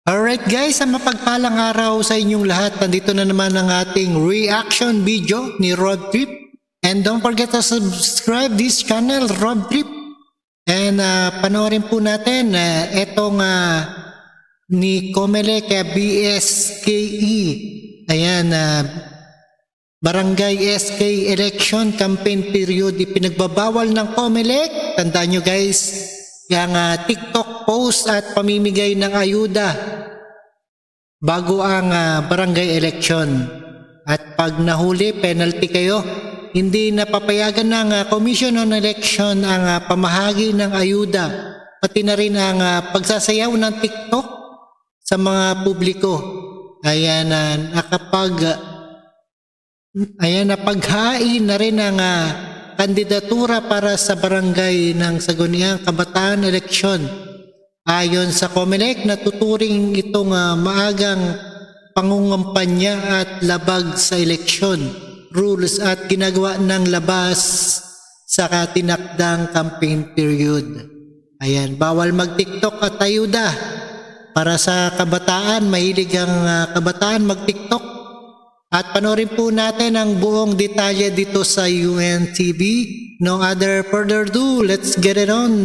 Alright guys, ang mapagpalang araw sa inyong lahat. Nandito na naman ang ating reaction video ni Road Trip. And don't forget to subscribe this channel, Road Trip. And panoorin po natin etong ni Comelec BSKE. Ayan, Barangay SK Election Campaign Period. Ipinagbabawal ng Comelec. Tandaan nyo guys, yung TikTok post at pamimigay ng ayuda bago ang barangay election. At pag nahuli, penalty kayo. Hindi napapayagan ng Commission on Election ang pamahagi ng ayuda, pati na rin ang pagsasayaw ng TikTok sa mga publiko. Ayan, napaghain na rin ang kandidatura para sa barangay ng Sangguniang Kabataan Election. Ayon sa Comelec, natuturing itong maagang pangungampanya at labag sa eleksyon rules at ginagawa ng labas sa tinakdang campaign period. Ayan, bawal mag-TikTok at ayuda. Para sa kabataan, mahilig ang kabataan mag-TikTok. At panoorin po natin ang buong detalye dito sa UNTV. No other further ado, let's get it on!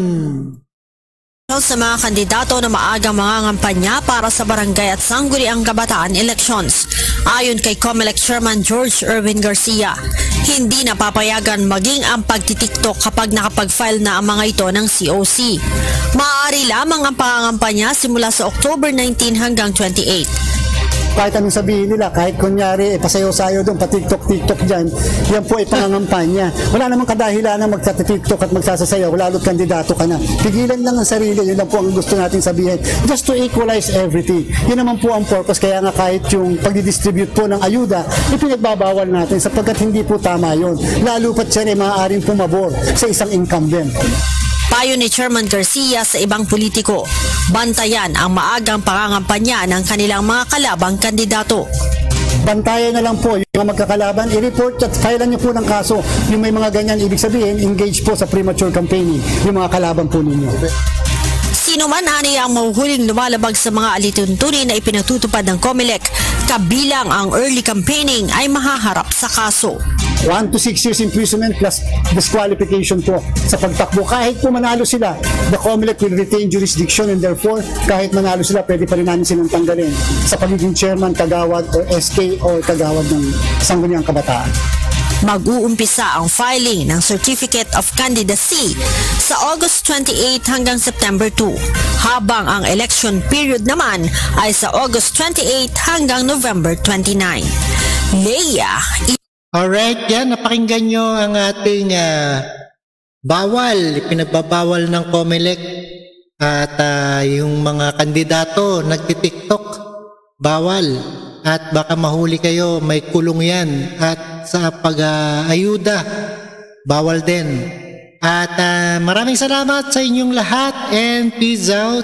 Sa mga kandidato na maagang mangangampanya para sa barangay at sangguniang kabataan elections. Ayon kay Comelec Chairman George Erwin Garcia, hindi napapayagan maging ang pagtitiktok kapag nakapag-file na ang mga ito ng COC. Maaari lamang ang pangangampanya simula sa October 19 hanggang 28. Kahit anong sabihin nila, kahit kunyari pasayaw-sayaw doon, pa-TikTok dyan, yan po ay pangangampanya. Wala namang kadahilan na magta-TikTok at magsasayaw, lalo't kandidato ka na. Pigilan lang ang sarili, yun lang po ang gusto natin sabihin. Just to equalize everything. Yun naman po ang purpose, kaya nga kahit yung pagdidistribute po ng ayuda, ipinagbabawal natin sapagkat hindi po tama yun. Lalo pat siya ay maaaring pumabor sa isang incumbent. Payo ni Chairman Garcia sa ibang politiko, bantayan ang maagang pangangampanya ng kanilang mga kalabang kandidato. Bantayan na lang po yung mga magkakalaban, i-report at filean niyo po ng kaso. Yung may mga ganyan, ibig sabihin, engage po sa premature campaigning, yung mga kalaban po ninyo. Sino man ani ang mahuhuling lumalabag sa mga alituntunin na ipinatutupad ng Comelec, kabilang ang early campaigning ay mahaharap sa kaso. 1 to 6 years imprisonment plus disqualification po sa pagtakbo. Kahit po manalo sila, the Comelec will retain jurisdiction and therefore kahit manalo sila, pwede pa rin namin silang tanggalin sa pagiging chairman, kagawad o SK o kagawad ng Sangguniang Kabataan. Mag-uumpisa ang filing ng Certificate of Candidacy sa August 28 hanggang September 2, habang ang election period naman ay sa August 28 hanggang November 29. Leia. Alright, yan, napakinggan nyo ang ating pinagbabawal ng Comelec at yung mga kandidato nagtitiktok, bawal at baka mahuli kayo, may kulong yan at sa pag-ayuda, bawal din. At maraming salamat sa inyong lahat and peace out.